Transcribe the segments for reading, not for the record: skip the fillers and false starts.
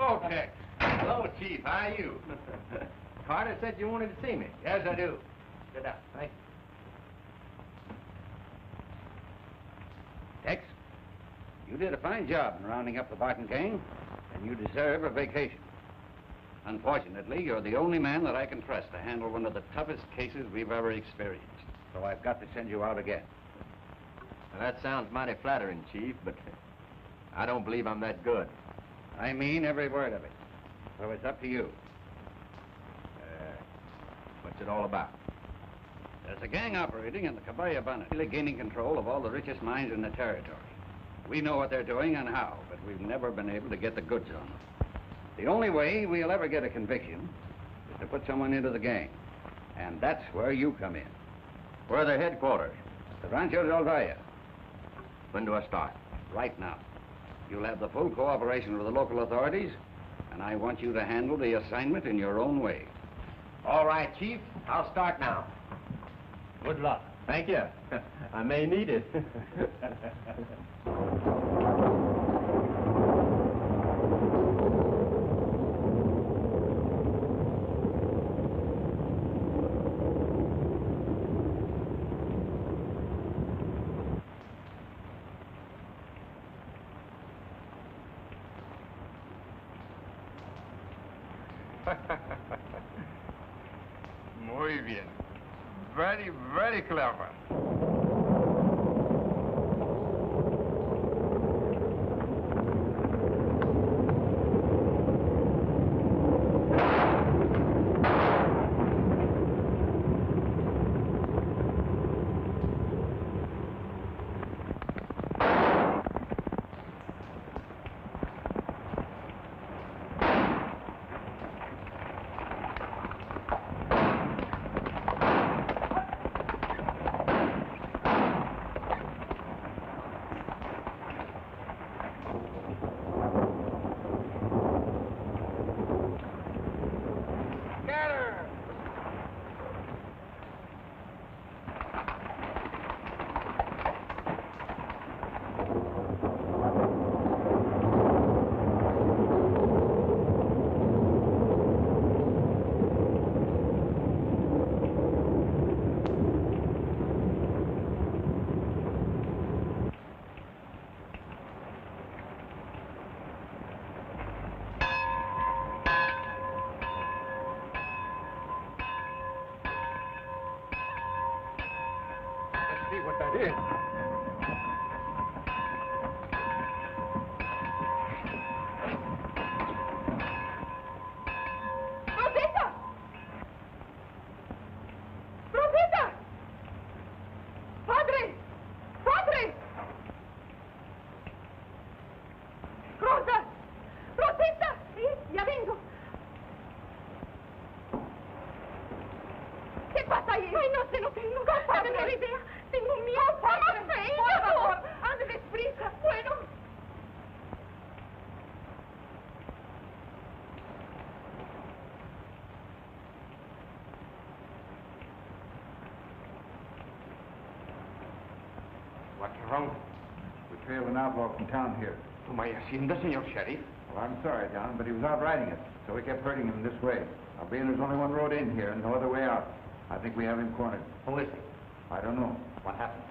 go, Tex. Hello, Chief. How are you? Carter said you wanted to see me. Yes, I do. Sit down. Thank you. Tex, you did a fine job in rounding up the Barton gang, and you deserve a vacation. Unfortunately, you're the only man that I can trust to handle one of the toughest cases we've ever experienced. So I've got to send you out again. Well, that sounds mighty flattering, Chief, but I don't believe I'm that good. I mean every word of it. So it's up to you. What's it all about? There's a gang operating in the Cabaya Bonnet, gaining control of all the richest mines in the territory. We know what they're doing and how, but we've never been able to get the goods on them. The only way we'll ever get a conviction is to put someone into the gang. And that's where you come in. Where are their headquarters? The Rancho del Valle. When do I start? Right now. You'll have the full cooperation of the local authorities, and I want you to handle the assignment in your own way. All right, Chief. I'll start now. Good luck. Thank you. I may need it. Muy bien. Very, very clever. What that is. Rosita! Rosita! Padre! Padre! Rosa! Rosita! Sí, ya vengo. ¿Qué pasa ahí? Ay, no sé, no tengo la menor idea. Tengo miedo. ¡Vamos a ir! Por favor, ande deprisa. Bueno. What's wrong? We trailed an outlaw from town here. To my hacienda, Senor Sheriff. Well, I'm sorry, John, but he was out riding it, so we kept hurting him this way. Now, being there's only one road in here and no other way out, I think we have him cornered. Who is he? I don't know. What happened?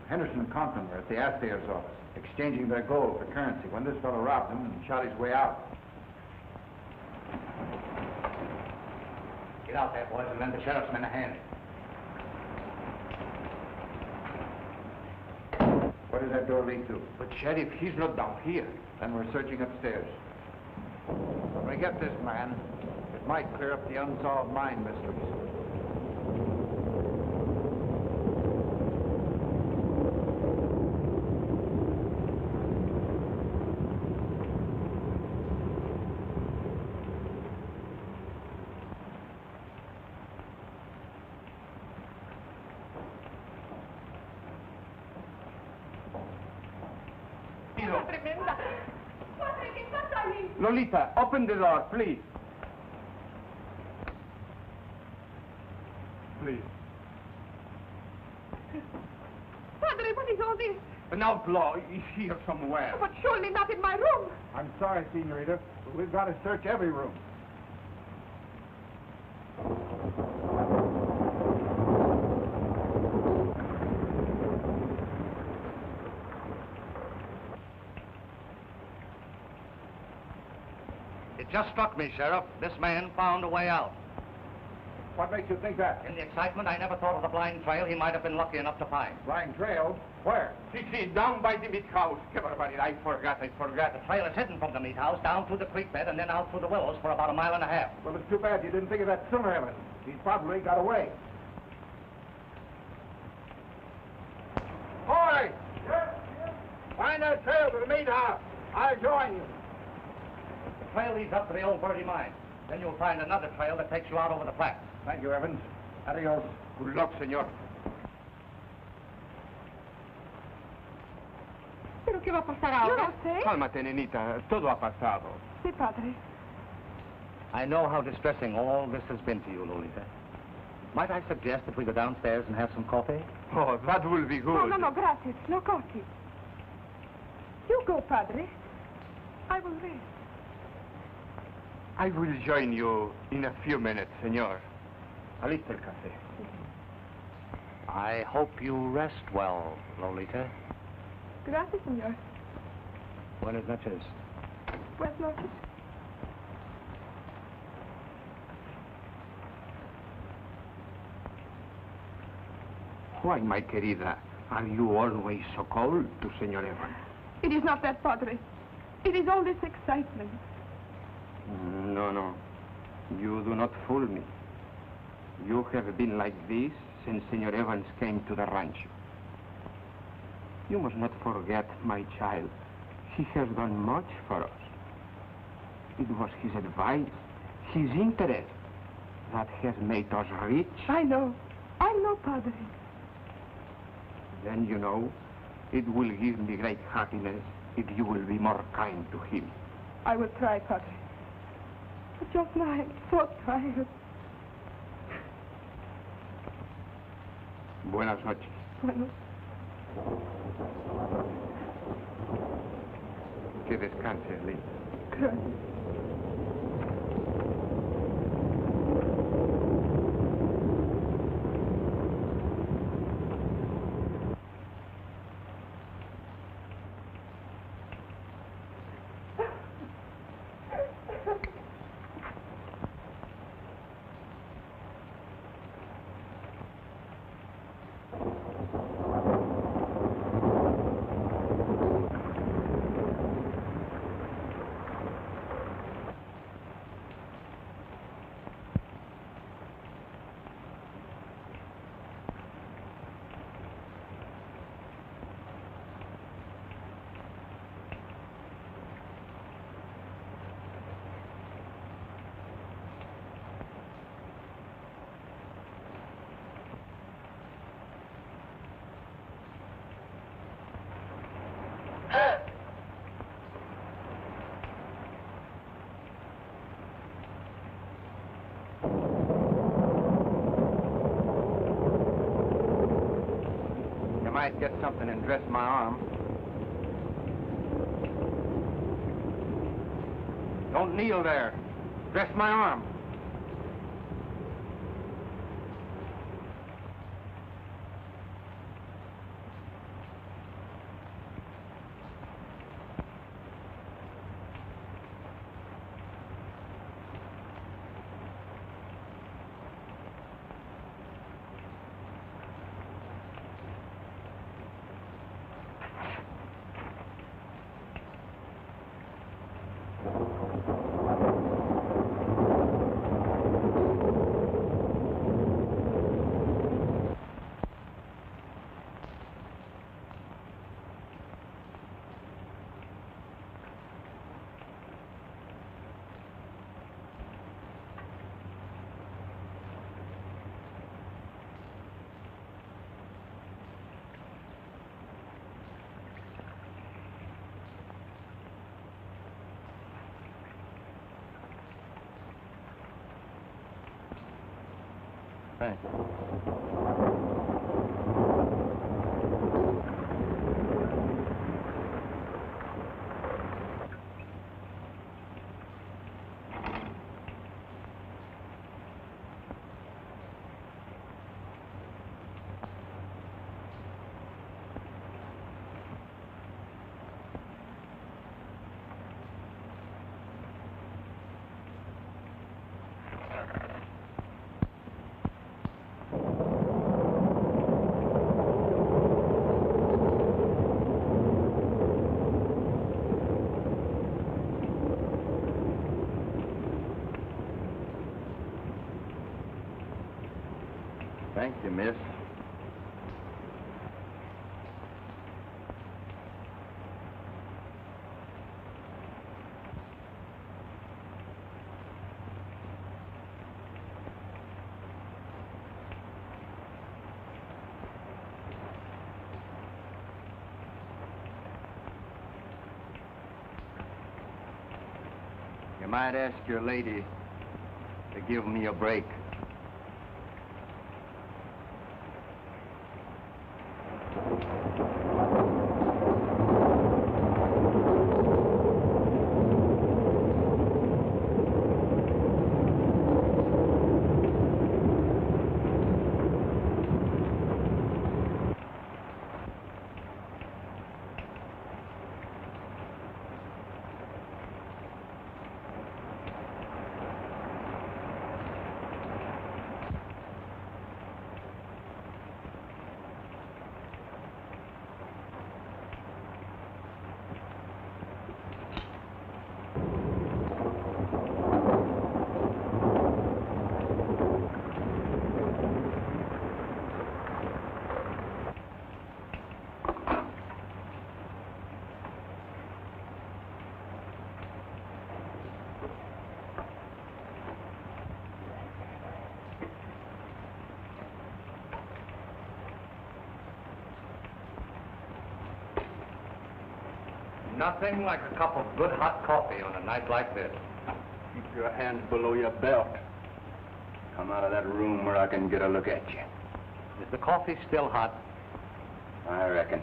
Henderson and Compton were at the assayer's office, exchanging their gold for currency when this fellow robbed them and shot his way out. Get out there, boys, and lend the sheriff's men a hand. Where does that door lead to? But, Sheriff, he's not down here. Then we're searching upstairs. When we get this man, it might clear up the unsolved mine mysteries. Tremenda. Padre, ¿qué pasa ahí? Lolita, open the door, please. Please. Padre, what is all this? An outlaw is here somewhere. But surely not in my room. I'm sorry, Senorita, We've got to search every room. It just struck me, Sheriff. This man found a way out. What makes you think that? In the excitement, I never thought of the blind trail he might have been lucky enough to find. Blind trail? Where? See, down by the meat house. Come on, buddy. I forgot. The trail is hidden from the meat house down through the creek bed and then out through the willows for about a mile and a half. Well, it's too bad you didn't think of that sooner, Evans. He's probably got away. Boy! Yes? Find that trail to the meat house. I'll join you. The trail leads up to the old Birdie mine. Then you'll find another trail that takes you out over the flats. Thank you, Evans. Adios. Good luck, senor. ¿Pero qué va a pasar ahora? Yo no sé. Cálmate, nenita. Todo ha pasado. Sí, padre. I know how distressing all this has been to you, Lolita. Might I suggest that we go downstairs and have some coffee? Oh, that will be good. No, gracias. No coffee. You go, padre. I will rest. I will join you in a few minutes, senor. Alista el café. I hope you rest well, Lolita. Gracias, señor. Buenas noches. Buenas noches. Why, my querida, are you always so cold to Senor Evans? It is not that, padre. It is all this excitement. No. You do not fool me. You have been like this since Senor Evans came to the rancho. You must not forget, my child. He has done much for us. It was his advice, his interest, that has made us rich. I know, padre. Then, you know, it will give me great happiness if you will be more kind to him. I will try, padre. But just now I'm so tired. Buenas noches. Bueno, Que descanse, Linda. gracias. Might get something and dress my arm. Don't kneel there. Dress my arm. Thanks. Thank you, miss. You might ask your lady to give me a break. Nothing like a cup of good hot coffee on a night like this. Keep your hands below your belt. Come out of that room where I can get a look at you. Is the coffee still hot? I reckon.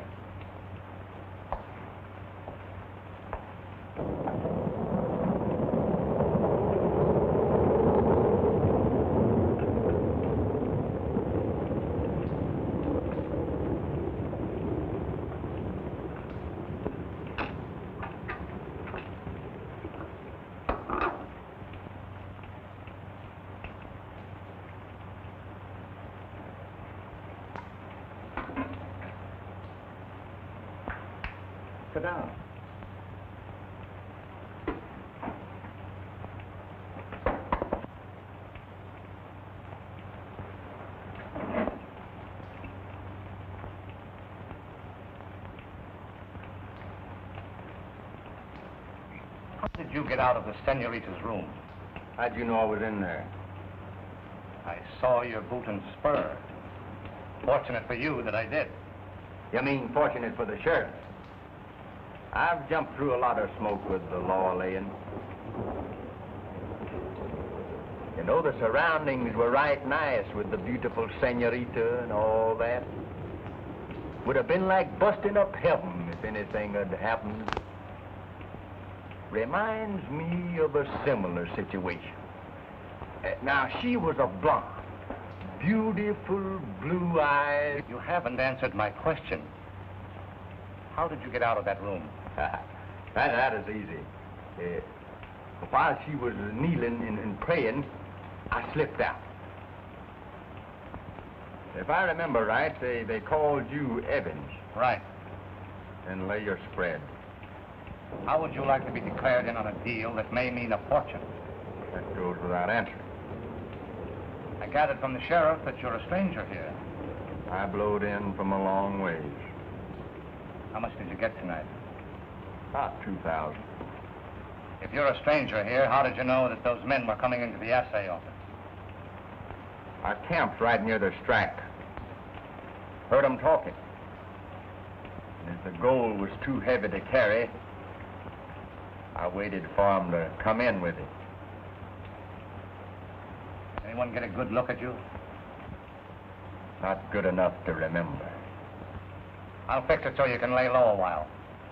Sit down. How did you get out of the senorita's room? How'd you know I was in there? I saw your boot and spur. Fortunate for you that I did. You mean fortunate for the sheriff? I've jumped through a lot of smoke with the law laying. You know, the surroundings were right nice with the beautiful senorita and all that. Would have been like busting up heaven if anything had happened. Reminds me of a similar situation. Now, she was a blonde. Beautiful blue eyes. You haven't answered my question. How did you get out of that room? that is easy. While she was kneeling and praying, I slipped out. If I remember right, they called you Evans. Right. And lay your spread. How would you like to be declared in on a deal that may mean a fortune? That goes without answering. I gathered from the sheriff that you're a stranger here. I blowed in from a long ways. How much did you get tonight? About 2,000. If you're a stranger here, how did you know that those men were coming into the assay office? I camped right near their track. Heard them talking. And if the gold was too heavy to carry, I waited for them to come in with it. Anyone get a good look at you? Not good enough to remember. I'll fix it so you can lay low a while.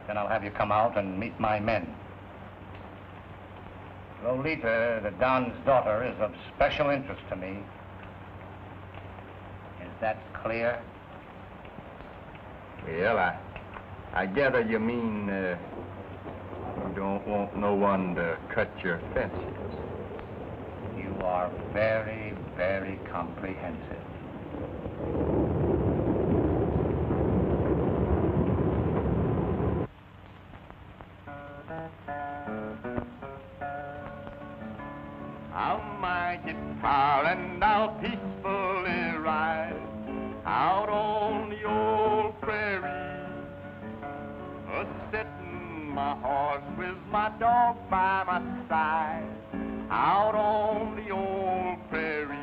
Then I'll have you come out and meet my men. Lolita, the Don's daughter, is of special interest to me. Is that clear? Well, I gather you mean you don't want no one to cut your fences. You are very, very comprehensive. I'll my guitar and I'll peacefully ride out on the old prairie, a-settin' my horse with my dog by my side out on the old prairie.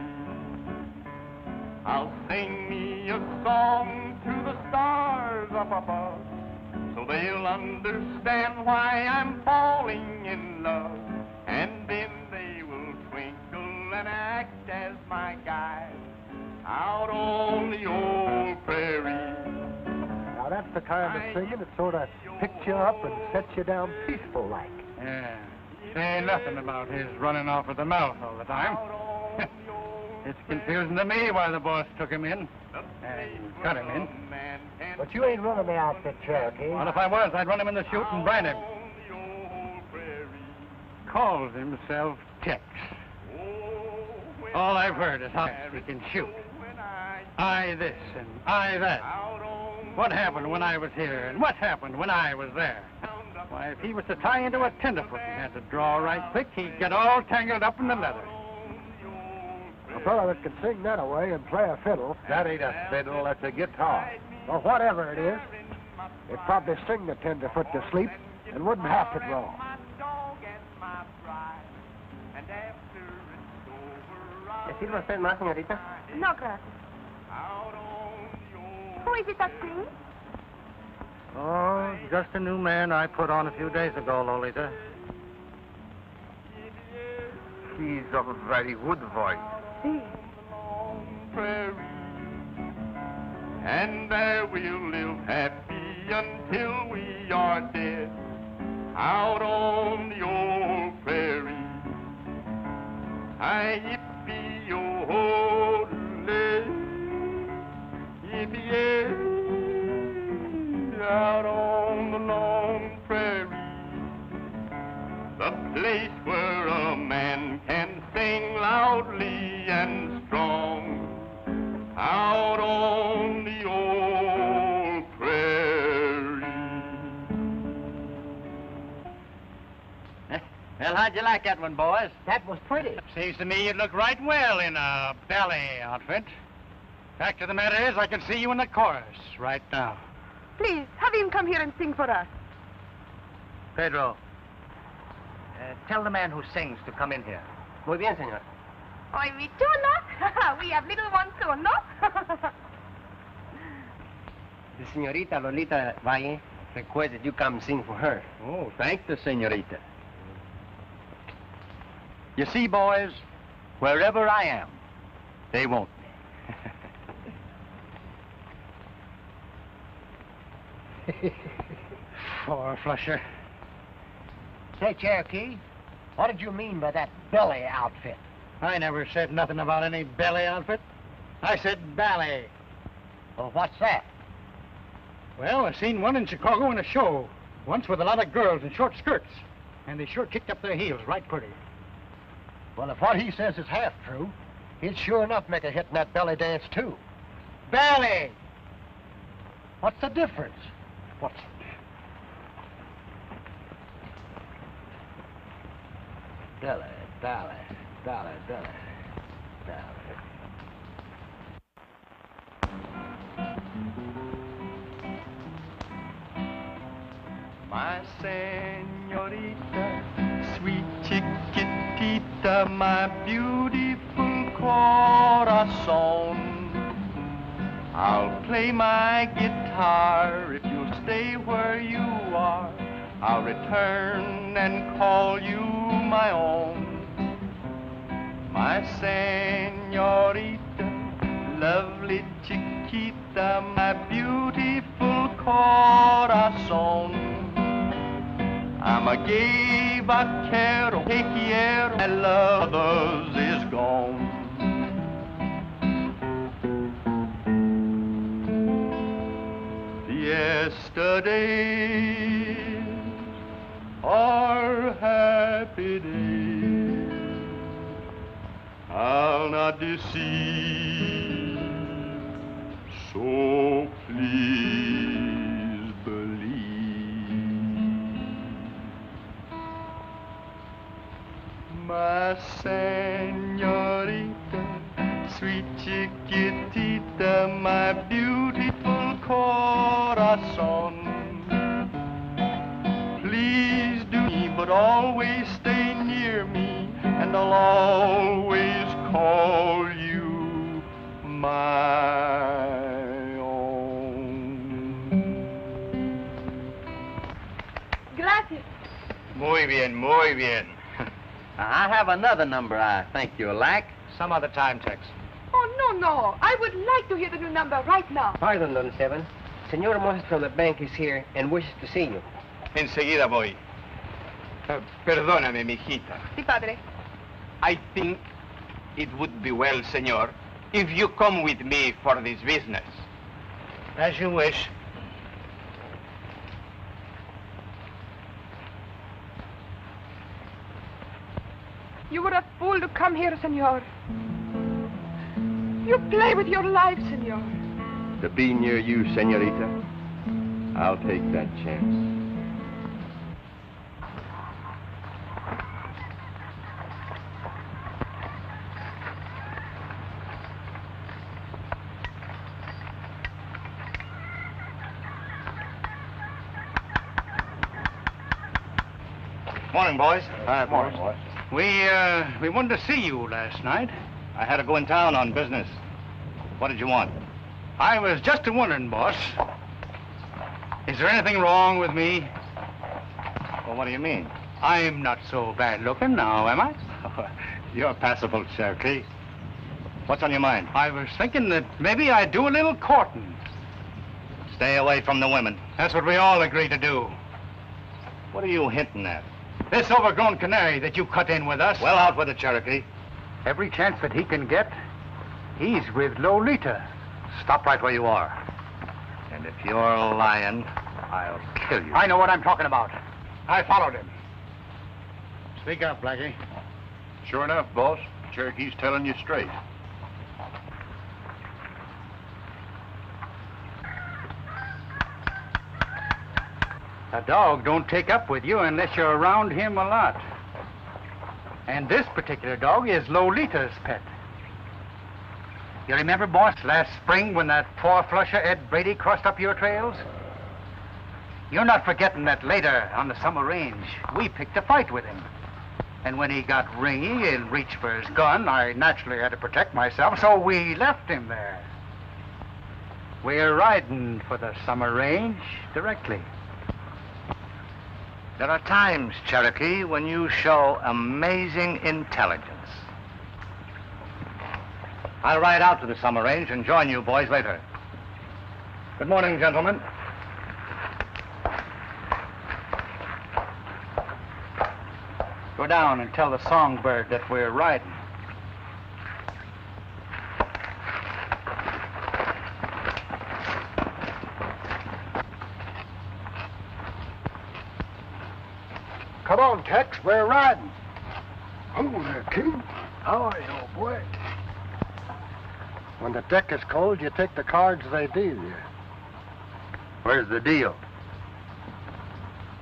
I'll sing me a song to the stars up above, so they'll understand why I'm falling in love, and then they will twinkle and act as my guide out on the old prairie. Now that's the kind of singing that sort of picks you up and sets you down peaceful like. Yeah. Say nothing about his running off at the mouth all the time. It's confusing to me why the boss took him in and cut him in. But you ain't running the outfit, Cherokee. Well, if I was, I'd run him in the chute and brand him. Calls himself Tex. All I've heard is how he can shoot. I this and I that. What happened when I was here and what happened when I was there? Why, if he was to tie into a tenderfoot and had to draw right quick, he'd get all tangled up in the leather. A fellow that can sing that away and play a fiddle. That ain't a fiddle, that's a guitar. Or whatever it is. It'd probably sing the tenderfoot to sleep and wouldn't have to draw. ¿Le sirve a usted más, señorita? No, gracias. Who is it that sings? Oh, just a new man I put on a few days ago, Lolita. He's a very good voice. Si. Prairie, and there we'll live happy until we are dead out on the old prairie. Hi, yippee-yo-ho, yippee-yay, out on the long prairie, the place where a man can sing loudly and strong, out on the old prairie. Well, how'd you like that one, boys? That was pretty. Seems to me you'd look right well in a ballet outfit. Fact of the matter is, I can see you in the chorus right now. Please, have him come here and sing for us. Pedro, tell the man who sings to come in here. Muy bien, señor. Oy, mi chulo. We have little ones too, no? The señorita Lolita Valle requests that you come sing for her. Oh, thank the senorita. You see, boys, wherever I am, they won't me. Four flusher. Say, Cherokee, what did you mean by that belly outfit? I never said nothing about any belly outfit. I said ballet. Well, what's that? Well, I seen one in Chicago in a show, once with a lot of girls in short skirts. And they sure kicked up their heels right pretty. Well, if what he says is half true, he'd sure enough make a hit in that belly dance, too. Ballet! What's the difference? What's... Belly, belly, belly, belly, belly. My señorita, sweet chiquitita, my beautiful corazón. I'll play my guitar if you'll stay where you are. I'll return and call you my own. My señorita, lovely chiquita, my beautiful corazón. I'm a gay vaquero, te quiero, my love others is gone. Yesterdays are happy days, I'll not deceive, so please believe. My señorita, sweet chiquitita, my beautiful corazon. Please do me, but always stay near me, and I'll always call you my own. Gracias. Muy bien, muy bien. I have another number I think you'll like. Some other time, Tex. Oh, no. I would like to hear the new number right now. Pardon, Don Esteban. Senor Moses from the bank is here and wishes to see you. Enseguida voy. Perdóname, mijita. Sí, padre. I think it would be well, senor, if you come with me for this business. As you wish. You were a fool to come here, senor. You play with your life, senor. To be near you, senorita, I'll take that chance. Morning, boys. Hi, boys. boys. We wanted to see you last night. I had to go in town on business. What did you want? I was just wondering, boss. Is there anything wrong with me? Well, what do you mean? I'm not so bad looking now, am I? You're passable, Cherokee. What's on your mind? I was thinking that maybe I'd do a little courting. Stay away from the women. That's what we all agreed to do. What are you hinting at? This overgrown canary that you cut in with us. Well, out with it, Cherokee. Every chance that he can get, he's with Lolita. Stop right where you are. And if you're lying, I'll kill you. I know what I'm talking about. I followed him. Speak up, Blackie. Sure enough, boss. Cherokee's telling you straight. A dog don't take up with you unless you're around him a lot. And this particular dog is Lolita's pet. You remember, boss, last spring when that four-flusher Ed Brady crossed up your trails? You're not forgetting that later on the summer range, we picked a fight with him. And when he got ringy and reached for his gun, I naturally had to protect myself, so we left him there. We're riding for the summer range directly. There are times, Cherokee, when you show amazing intelligence. I'll ride out to the summer range and join you boys later. Good morning, gentlemen. Go down and tell the songbird that we're riding. Come on, Tex, we're riding. Oh, there, King. How are you, old boy? When the deck is cold, you take the cards they deal you. Where's the deal?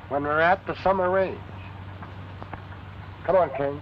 When we're at the summer range. Come on, King.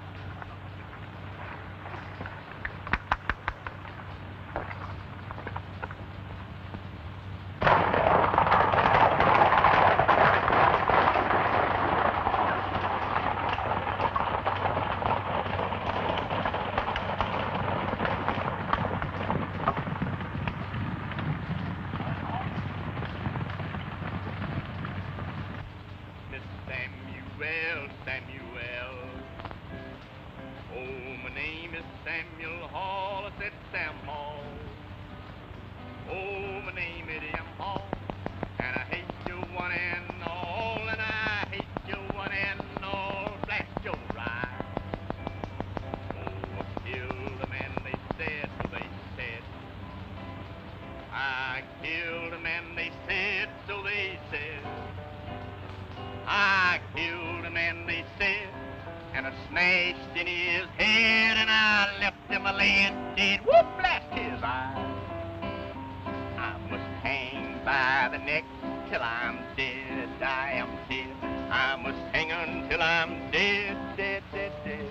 I must hang until I'm dead, dead, dead, dead.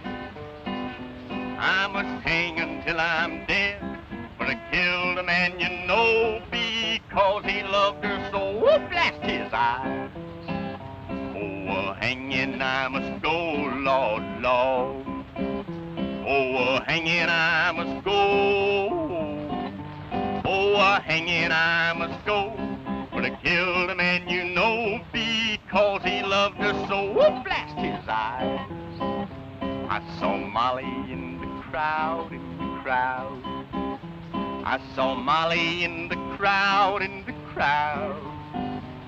I must hang until I'm dead. But I killed a man, you know, because he loved her so. Whoop, blast his eyes. Oh, hanging I must go, Lord, Lord. Oh, hanging I must go. Oh, hanging I must go. But I killed a man, you know, because he loved her so. Whoop, blast his eyes. I saw Molly in the crowd, in the crowd. I saw Molly in the crowd, in the crowd.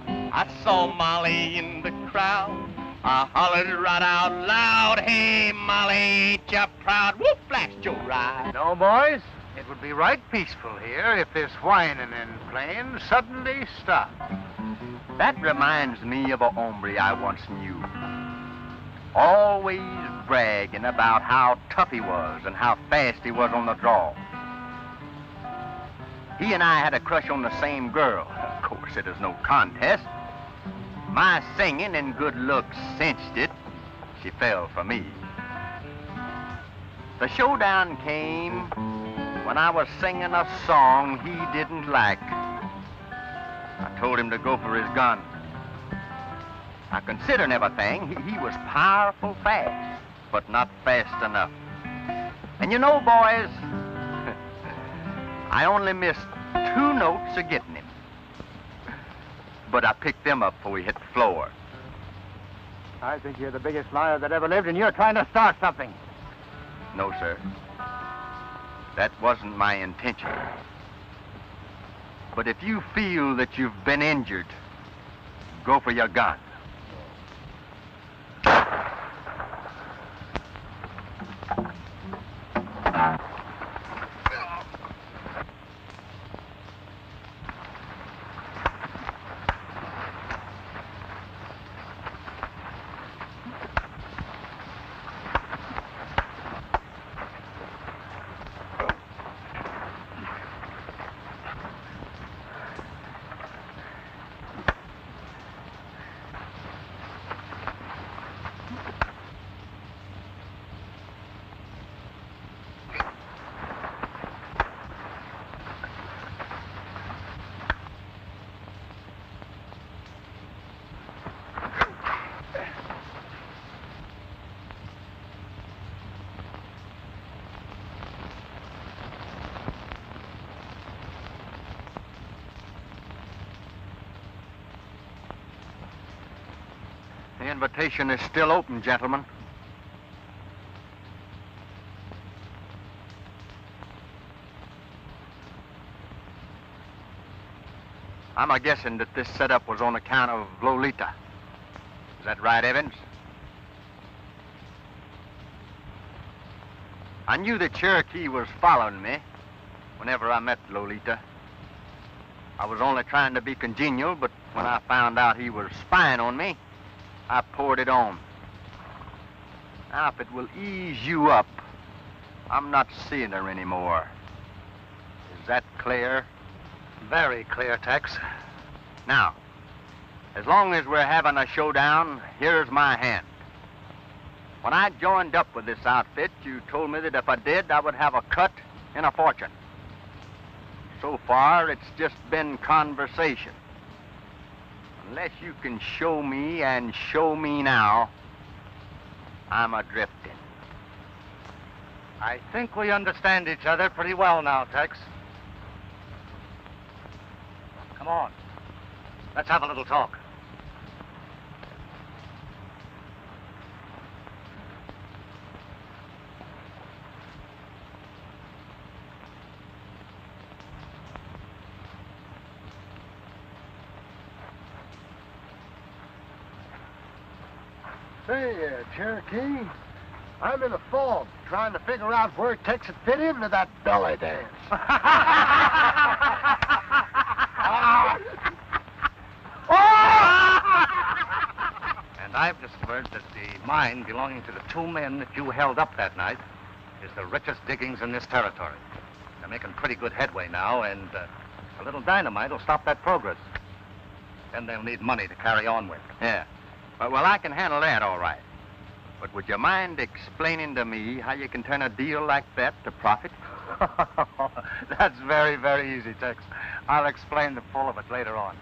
I saw Molly in the crowd. I hollered right out loud, hey, Molly, ain't ya proud? Whoop, blast your ride. No, boys, it would be right peaceful here if this whining and playing suddenly stopped. That reminds me of a hombre I once knew. Always bragging about how tough he was and how fast he was on the draw. He and I had a crush on the same girl. Of course, it is no contest. My singing and good looks cinched it. She fell for me. The showdown came when I was singing a song he didn't like. I told him to go for his gun. Now, considering everything, he was powerful fast, but not fast enough. And you know, boys, I only missed 2 notes of getting him. But I picked them up before we hit the floor. I think you're the biggest liar that ever lived, and you're trying to start something. No, sir. That wasn't my intention. But if you feel that you've been injured, go for your gun. The invitation is still open, gentlemen. I'm a-guessing that this setup was on account of Lolita. Is that right, Evans? I knew that Cherokee was following me whenever I met Lolita. I was only trying to be congenial, but when I found out he was spying on me, I poured it on. Now, if it will ease you up, I'm not seeing her anymore. Is that clear? Very clear, Tex. Now, as long as we're having a showdown, here's my hand. When I joined up with this outfit, you told me that if I did, I would have a cut and a fortune. So far, it's just been conversation. Unless you can show me and show me now, I'm a-drifting. I think we understand each other pretty well now, Tex. Come on. Let's have a little talk. Say, Cherokee, I'm in a fog trying to figure out where Tex would fit into that belly dance. And I've discovered that the mine belonging to the 2 men that you held up that night is the richest diggings in this territory. They're making pretty good headway now, and a little dynamite will stop that progress. Then they'll need money to carry on with. Yeah. Well, I can handle that all right. But would you mind explaining to me how you can turn a deal like that to profit? That's very, very easy, Tex. I'll explain the full of it later on.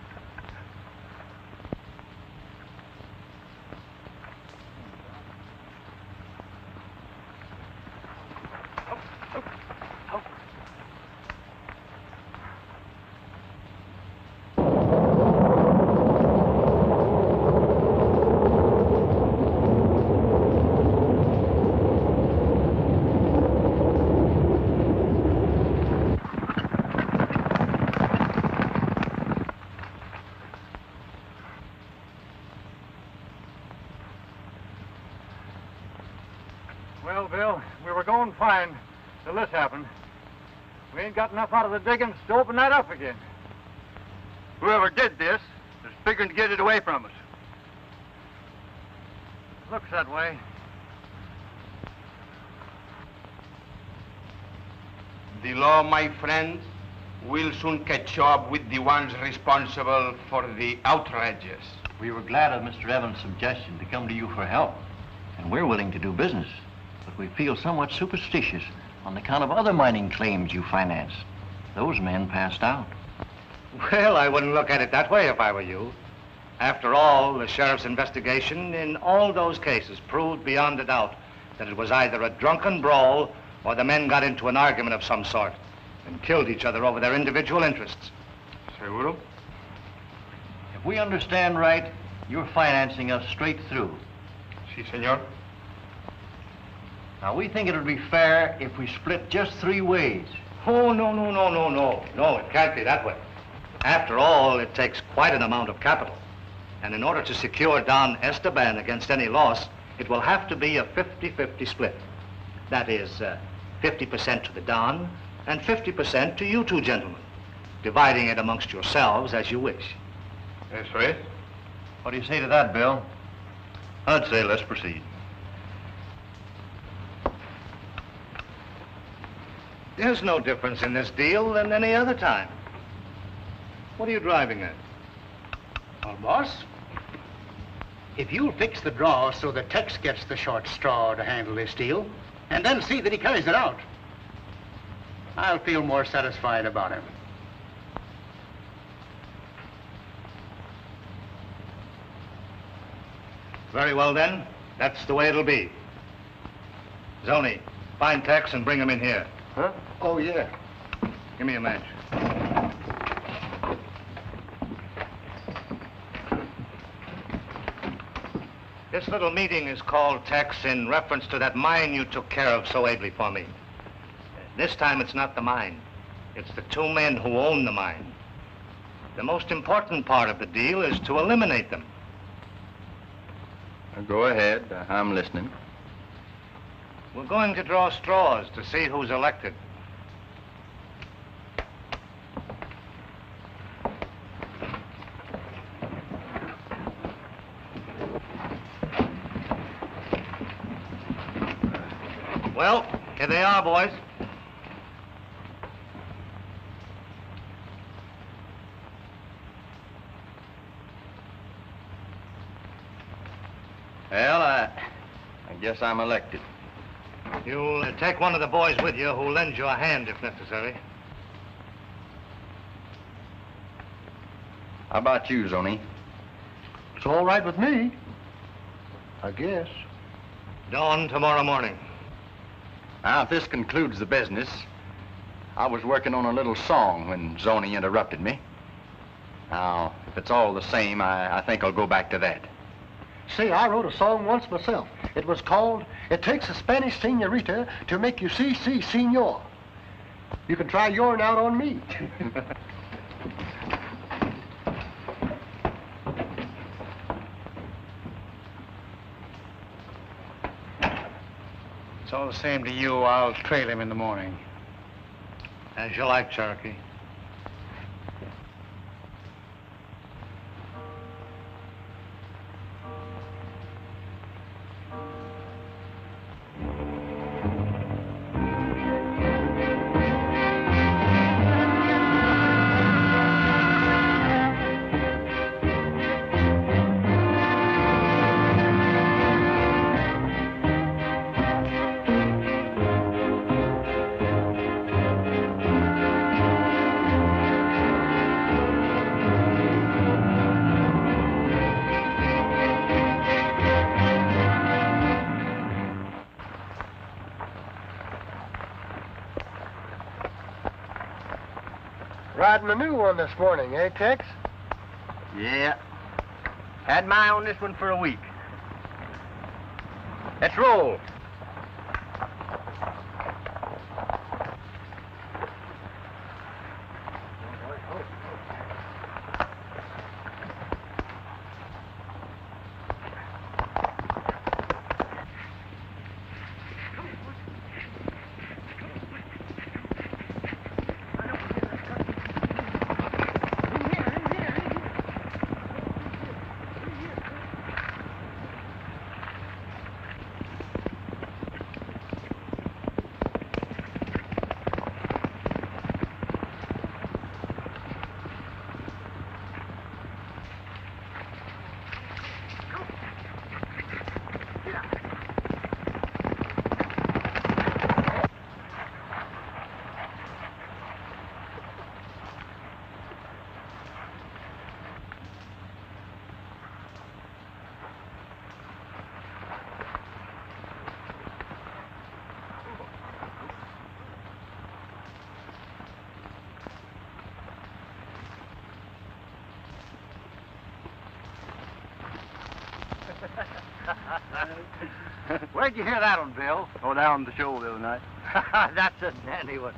Well, Bill, we were going fine till this happened. We ain't got enough out of the diggings to open that up again. Whoever did this is figuring to get it away from us. Looks that way. The law, my friends, will soon catch up with the ones responsible for the outrages. We were glad of Mr. Evans' suggestion to come to you for help, and we're willing to do business. But we feel somewhat superstitious on account of other mining claims you financed. Those men passed out. Well, I wouldn't look at it that way if I were you. After all, the sheriff's investigation in all those cases proved beyond a doubt that it was either a drunken brawl or the men got into an argument of some sort and killed each other over their individual interests. Seguro? If we understand right, you're financing us straight through. Si, senor. Now, we think it would be fair if we split just 3 ways. Oh, no. No, it can't be that way. After all, it takes quite an amount of capital. And in order to secure Don Estaban against any loss, it will have to be a 50-50 split. That is, 50% to the Don and 50% to you two gentlemen, dividing it amongst yourselves as you wish. That's right. What do you say to that, Bill? I'd say let's proceed. There's no difference in this deal than any other time. What are you driving at? Well, boss, if you'll fix the draw so that Tex gets the short straw to handle this deal, and then see that he carries it out, I'll feel more satisfied about him. Very well, then. That's the way it'll be. Zoni, find Tex and bring him in here. Huh? Oh, yeah. Give me a match. This little meeting is called, Tex, in reference to that mine you took care of so ably for me. This time it's not the mine. It's the 2 men who own the mine. The most important part of the deal is to eliminate them. Go ahead. I'm listening. We're going to draw straws to see who's elected. Well, here they are, boys. Well, I guess I'm elected. You'll take one of the boys with you who'll lend you a hand if necessary. How about you, Zoni? It's all right with me, I guess. Dawn tomorrow morning. Now, if this concludes the business, I was working on a little song when Zoni interrupted me. Now, if it's all the same, I think I'll go back to that. See, I wrote a song once myself. It was called, It Takes a Spanish Senorita to Make You See, Senor. You can try yourn out on me. It's all the same to you. I'll trail him in the morning. As you like, Cherokee. Riding a new one this morning, eh, Tex? Yeah. Had my eye on this one for a week. Let's roll. Where'd you hear that one, Bill? Oh, down the show the other night. That's a dandy one.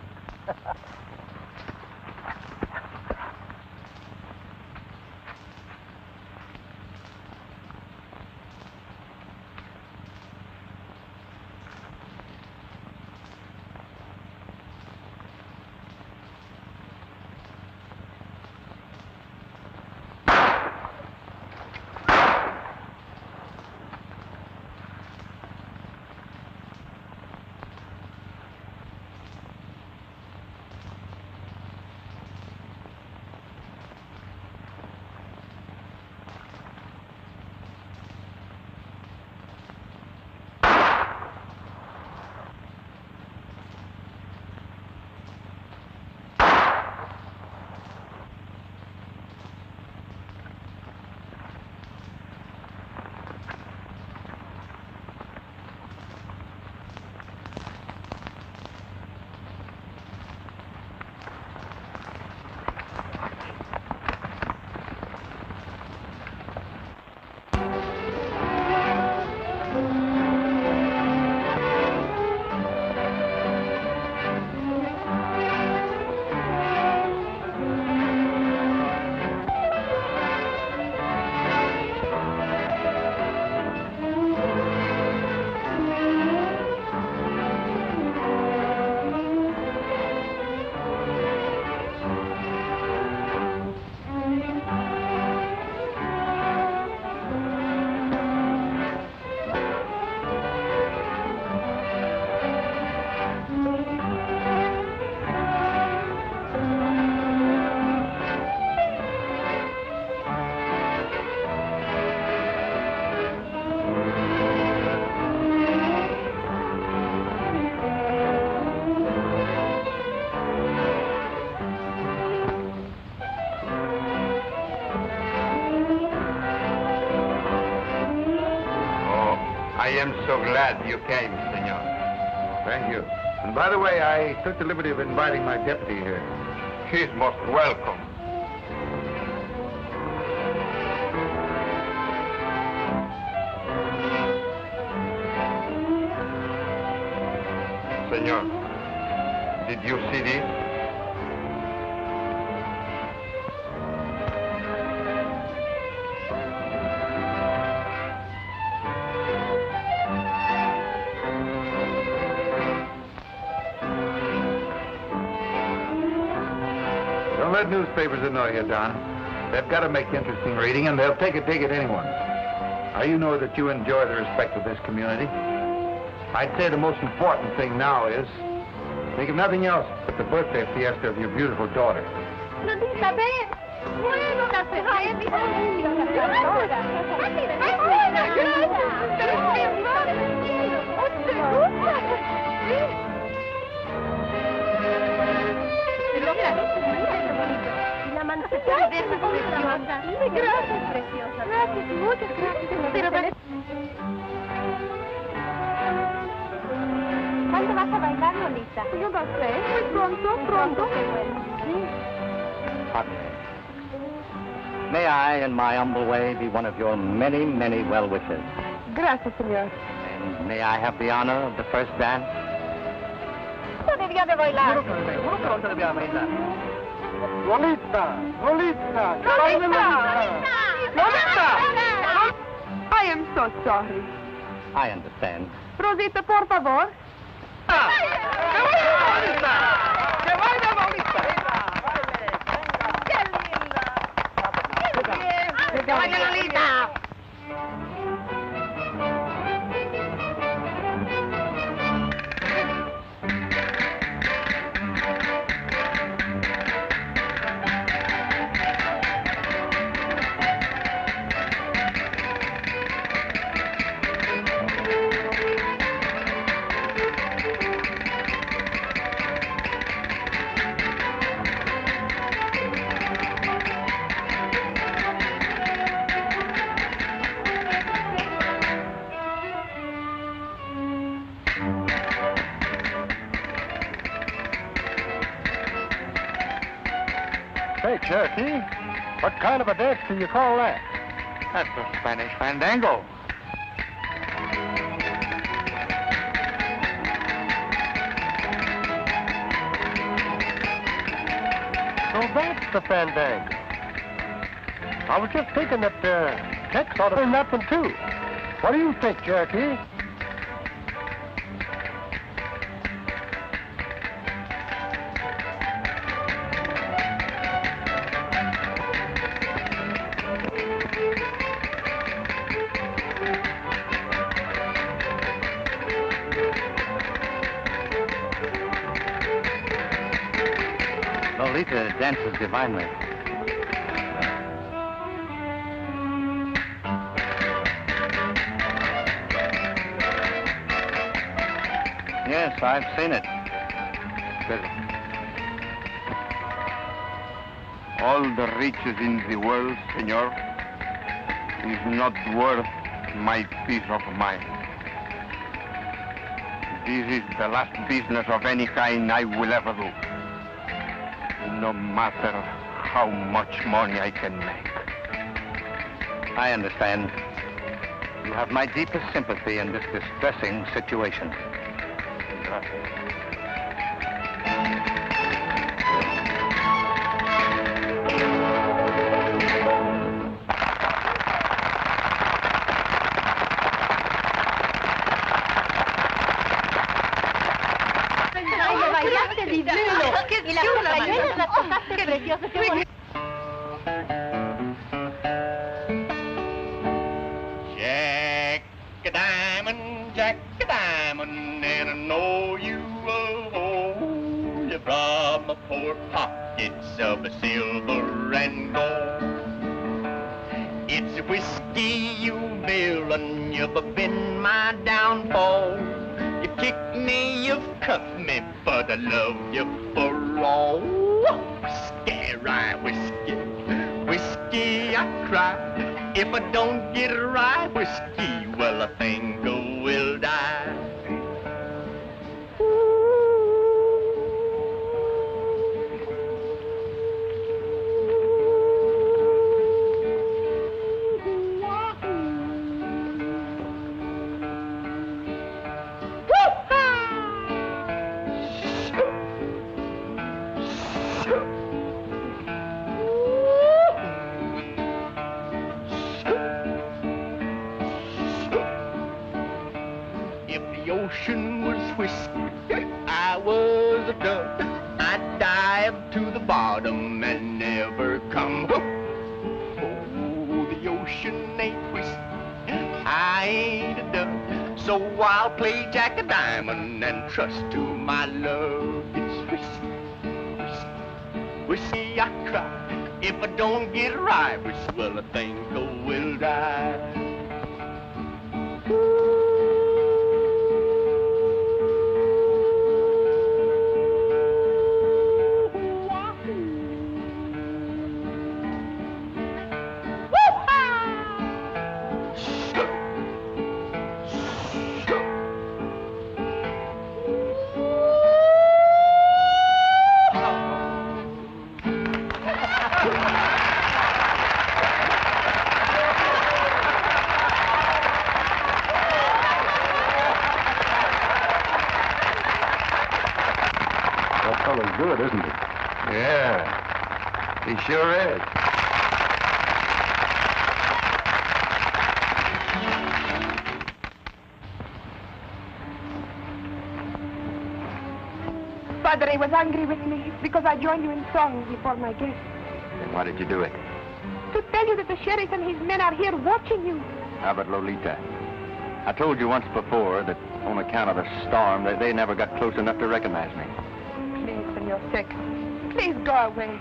I am so glad you came, senor. Thank you. And by the way, I took the liberty of inviting my deputy here. He's most welcome. Senor, did you see this? Don't let newspapers annoy you, Don. They've got to make interesting reading, and they'll take a dig at anyone. Now, you know that you enjoy the respect of this community. I'd say the most important thing now is think of nothing else but the birthday fiesta of your beautiful daughter. Nodita, ven. Bueno, la La manteca de verde es preciosa. Gracias, preciosa. Gracias, muchas gracias. Pero ¿cuándo vas a bailar, Lolita? Yo no sé, muy pronto. Qué bueno. Sí. Pardon me. May I, in my humble way, be one of your many, many well-wishers? Gracias, señor. And may I have the honor of the first dance? No debía de bailar. Lolita! Lolita! Lolita! I am so sorry. I understand. Rosita, por favor. Say, Cherokee, what kind of a dance do you call that? That's a Spanish fandango. So that's the fandango. I was just thinking that Tex ought to learn that one, too. What do you think, Cherokee? Lolita dances divinely. Yes, I've seen it. All the riches in the world, senor, is not worth my peace of mind. This is the last business of any kind I will ever do. No matter how much money I can make. I understand. You have my deepest sympathy in this distressing situation. Bailaste divino. Y las caballeras las tocaste preciosas. Jack a diamond, and I know you will owe you from my poor pockets of silver and gold. It's whiskey, you villain, you've been my downfall. You kicked me, you've cuffed me, but I love you for all. Whiskey, rye, whiskey, whiskey, I cry. If I don't get right, whiskey, well, I think I will die. Ocean was whiskey, I was a dove. I'd dive to the bottom and never come. Oh, the ocean ain't whiskey, I ain't a dove. So I'll play Jack a diamond and trust to my love. It's whiskey, whiskey, whiskey, I cry. If I don't get right, whiskey, well, I think I will die. fellow's good, isn't he? Yeah, he sure is. Padre was angry with me because I joined you in song before my guests. And why did you do it? To tell you that the sheriff and his men are here watching you. How about Lolita? I told you once before that on account of the storm, they never got close enough to recognize me. Please, Senor Seco, please go away.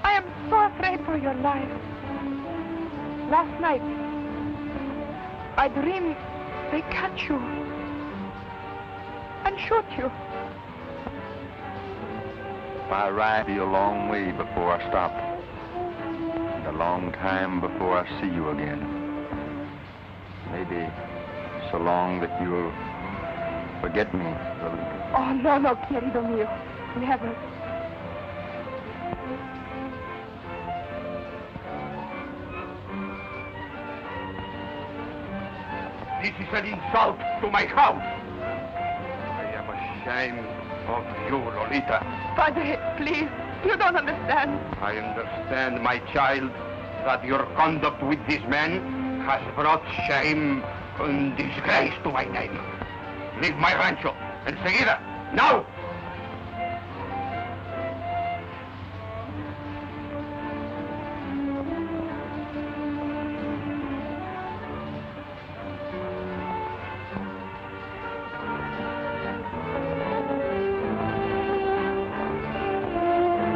I am so afraid for your life. Last night, I dreamed they catch you and shoot you. I ride be a long way before I stop. And a long time before I see you again. Maybe so long that you'll forget me, Lolita. Oh, no, querido mío. Never. This is an insult to my house. I am ashamed of you, Lolita. Padre, please, you don't understand. I understand, my child, that your conduct with this man has brought shame and disgrace to my name. Leave my rancho, enseguida, now!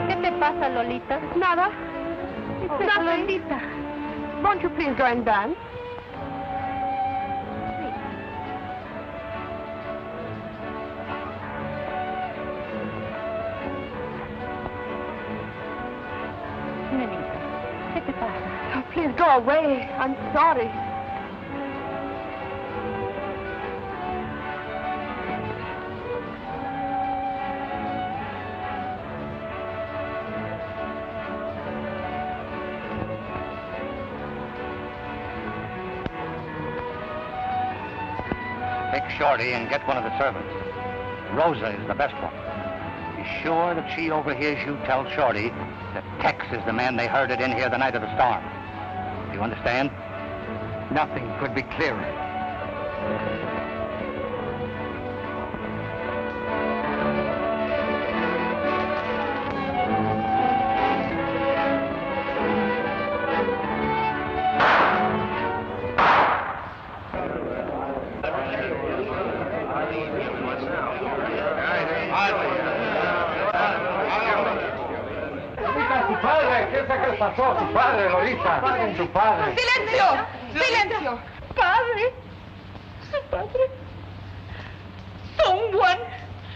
¿Qué te pasa, Lolita? Nada. It's Lolita. Won't you please go and dance? ¿Qué te pasa? Oh, please go away. I'm sorry. Take Shorty and get one of the servants. Rosa is the best one. Be sure that she overhears you tell Shorty that Tex is the man they herded in here the night of the storm. Do you understand? Nothing could be clearer. pasó? Su padre, Lolita. Su padre. ¡Silencio! ¡Silencio! Padre. Su padre. Someone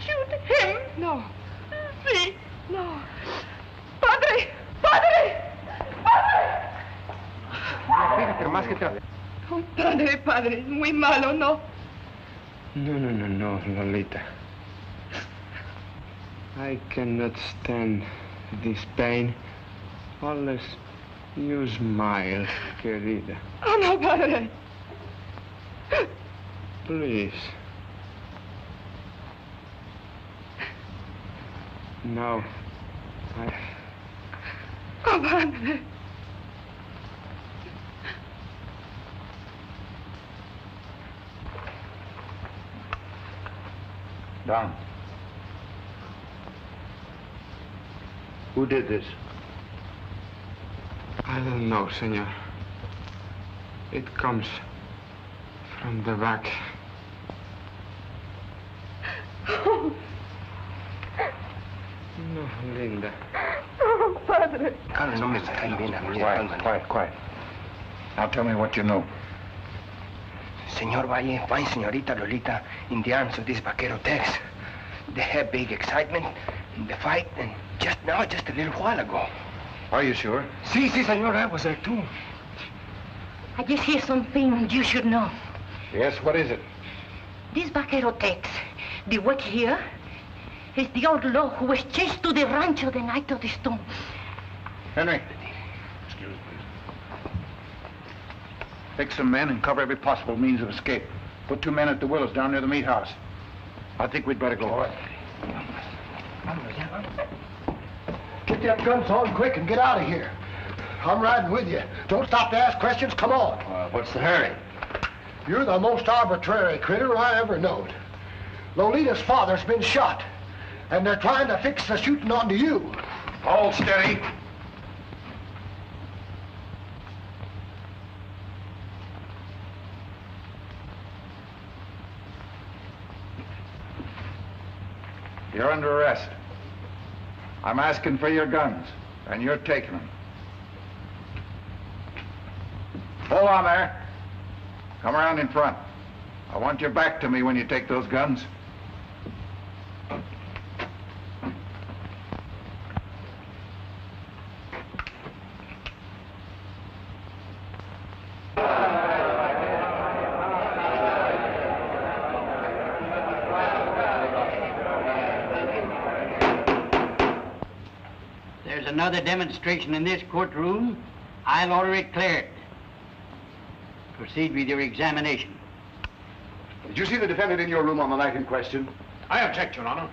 shoot him. No. Sí. No. Padre. Padre. Padre. Fíjate, más que te... Oh, padre, es muy malo, ¿no? No, Lolita. I cannot stand this pain unless you smile, querida. Oh, no, padre. Please. No. Oh, padre. Don. Who did this? I don't know, senor. It comes from the back. Oh. No, Linda. Oh, padre. Quiet. Now tell me what you know. Senor Valle, find Señorita Lolita in the arms of this vaquero Tex. They had big excitement in the fight, and just a little while ago. Are you sure? Sí, senor, I was there too. I just hear something you should know. Yes, what is it? This vaquero Tex, the work here, is the outlaw who was chased to the rancho the night of the storm. Henry. Excuse me, please. Take some men and cover every possible means of escape. Put 2 men at the willows down near the meat house. I think we'd better go. All right. Get them guns on quick and get out of here. I'm riding with you. Don't stop to ask questions. Come on. What's the hurry? You're the most arbitrary critter I ever knowed. Lolita's father's been shot, and they're trying to fix the shooting onto you. Hold steady. You're under arrest. I'm asking for your guns, and you're taking them. Hold on there. Come around in front. I want your back to me when you take those guns. There's another demonstration in this courtroom. I'll order it cleared. Proceed with your examination. Did you see the defendant in your room on the night in question? I object, Your Honor.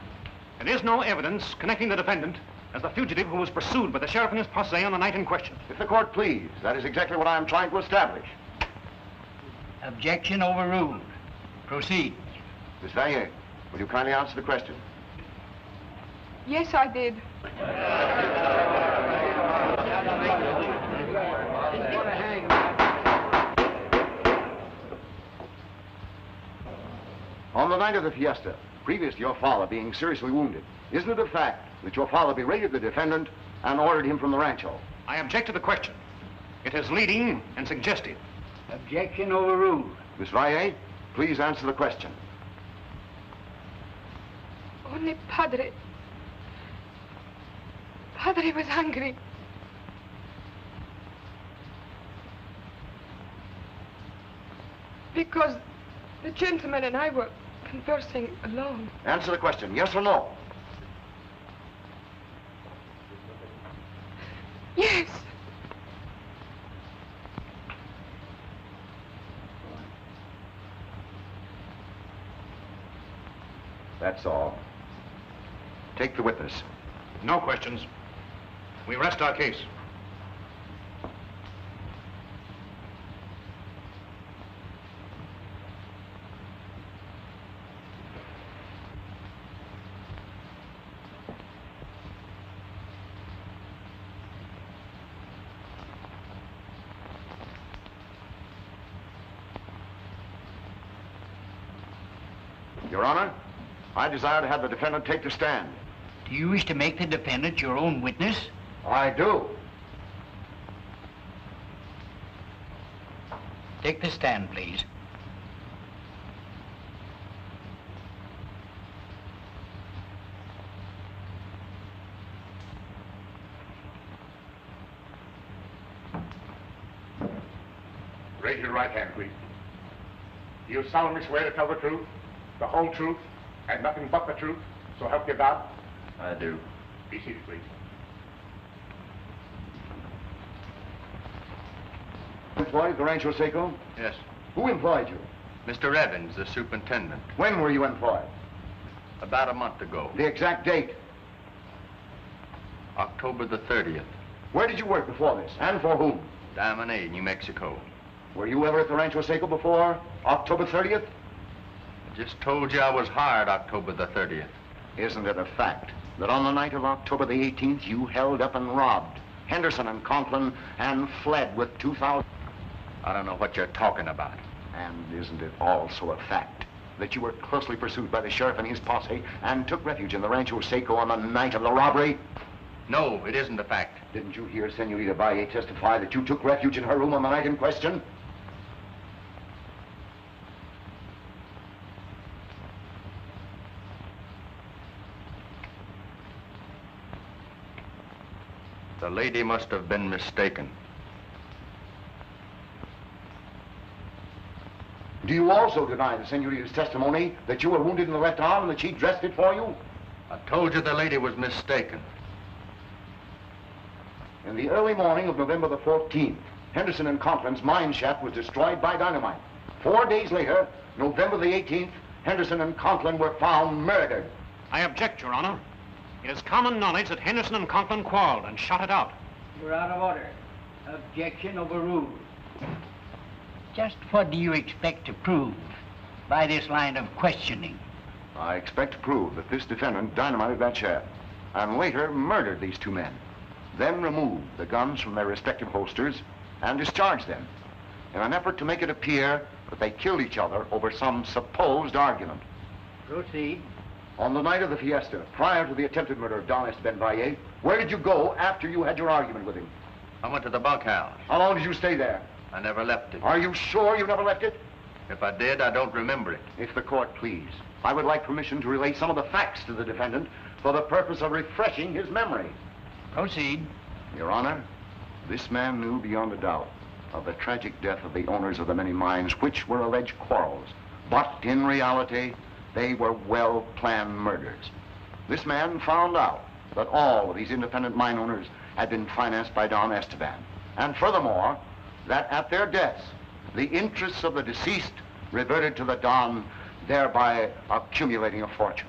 There is no evidence connecting the defendant as the fugitive who was pursued by the sheriff and his posse on the night in question. If the court please, that is exactly what I am trying to establish. Objection overruled. Proceed. Miss Valier, will you kindly answer the question? Yes, I did. On the night of the fiesta, previous to your father being seriously wounded, isn't it a fact that your father berated the defendant and ordered him from the rancho? I object to the question. It is leading and suggestive. Objection overruled. Miss Valier, please answer the question. Only Padre. Padre was hungry. Because the gentleman and I were conversing alone. Answer the question, yes or no? Yes. That's all. Take the witness. No questions. We rest our case. Your Honor, I desire to have the defendant take the stand. Do you wish to make the defendant your own witness? I do. Take the stand, please. Raise your right hand, please. Do you solemnly swear to tell the truth, the whole truth, and nothing but the truth, so help you God? I do. Be seated, please. Employed at the Rancho Seco? Yes. Who employed you? Mr. Evans, the superintendent. When were you employed? About a month ago. The exact date? October the 30th. Where did you work before this, and for whom? Diamond A, New Mexico. Were you ever at the Rancho Seco before October 30th? I just told you I was hired October the 30th. Isn't it a fact that on the night of October the 18th, you held up and robbed Henderson and Conklin and fled with 2,000... I don't know what you're talking about. And isn't it also a fact that you were closely pursued by the sheriff and his posse and took refuge in the Rancho Seco on the night of the robbery? No, it isn't a fact. Didn't you hear Senorita Valle testify that you took refuge in her room on the night in question? The lady must have been mistaken. Do you also deny the Senorita's testimony that you were wounded in the left arm and that she dressed it for you? I told you the lady was mistaken. In the early morning of November the 14th, Henderson and Conklin's mine shaft was destroyed by dynamite. 4 days later, November the 18th, Henderson and Conklin were found murdered. I object, Your Honor. It is common knowledge that Henderson and Conklin quarreled and shot it out. You're out of order. Objection overruled. Just what do you expect to prove by this line of questioning? I expect to prove that this defendant dynamited that shaft and later murdered these two men, then removed the guns from their respective holsters and discharged them in an effort to make it appear that they killed each other over some supposed argument. Proceed. On the night of the fiesta, prior to the attempted murder of Don Estaban, where did you go after you had your argument with him? I went to the bunkhouse. How long did you stay there? I never left it. Are you sure you never left it? If I did, I don't remember it. If the court please, I would like permission to relate some of the facts to the defendant for the purpose of refreshing his memory. Proceed. Your Honor, this man knew beyond a doubt of the tragic death of the owners of the many mines which were alleged quarrels. But in reality, they were well-planned murders. This man found out that all of these independent mine owners had been financed by Don Estaban. And furthermore, that at their deaths, the interests of the deceased reverted to the Don, thereby accumulating a fortune.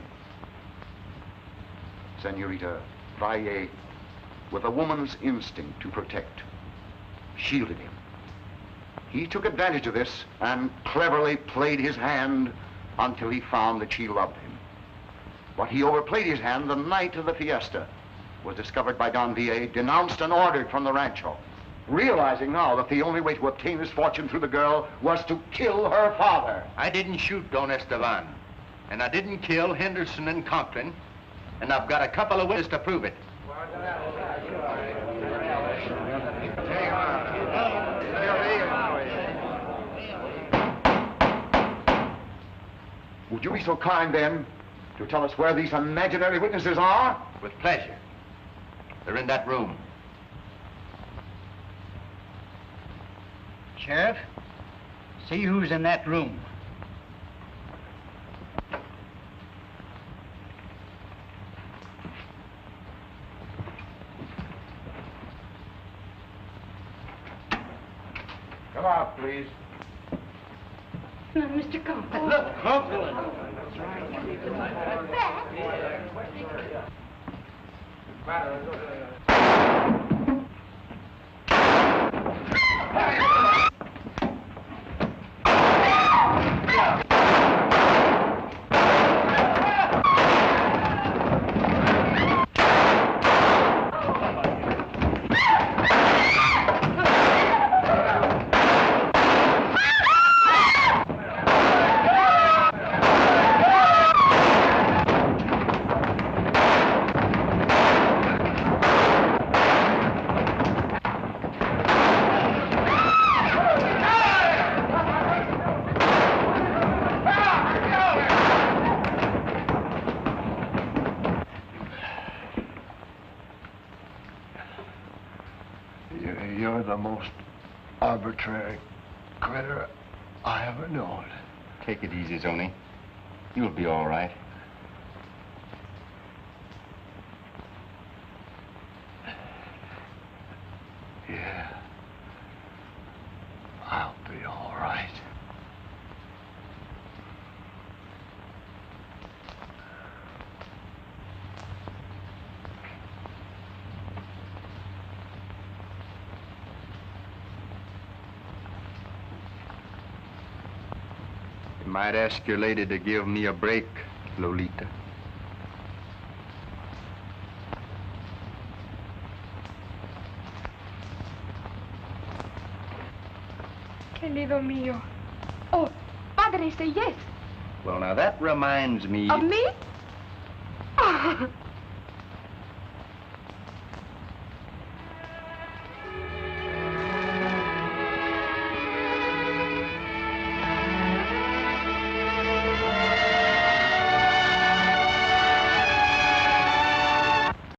Senorita Valle, with a woman's instinct to protect, shielded him. He took advantage of this and cleverly played his hand until he found that she loved him. But he overplayed his hand the night of the fiesta, was discovered by Don V.A., denounced and ordered from the rancho, realizing now that the only way to obtain this fortune through the girl was to kill her father. I didn't shoot Don Estaban, and I didn't kill Henderson and Conklin, and I've got a couple of witnesses to prove it. Would you be so kind, then, to tell us where these imaginary witnesses are? With pleasure. They're in that room. Sheriff, see who's in that room. Come out, please. Now, Mr. Conklin. Look, Conklin. You're the most arbitrary critter I ever known. Take it easy, Zoni. You'll be all right. Yeah. I'll be all right. You might ask your lady to give me a break, Lolita. Querido mío. Oh, Padre, say yes. Well, now that reminds me... Of me? Oh.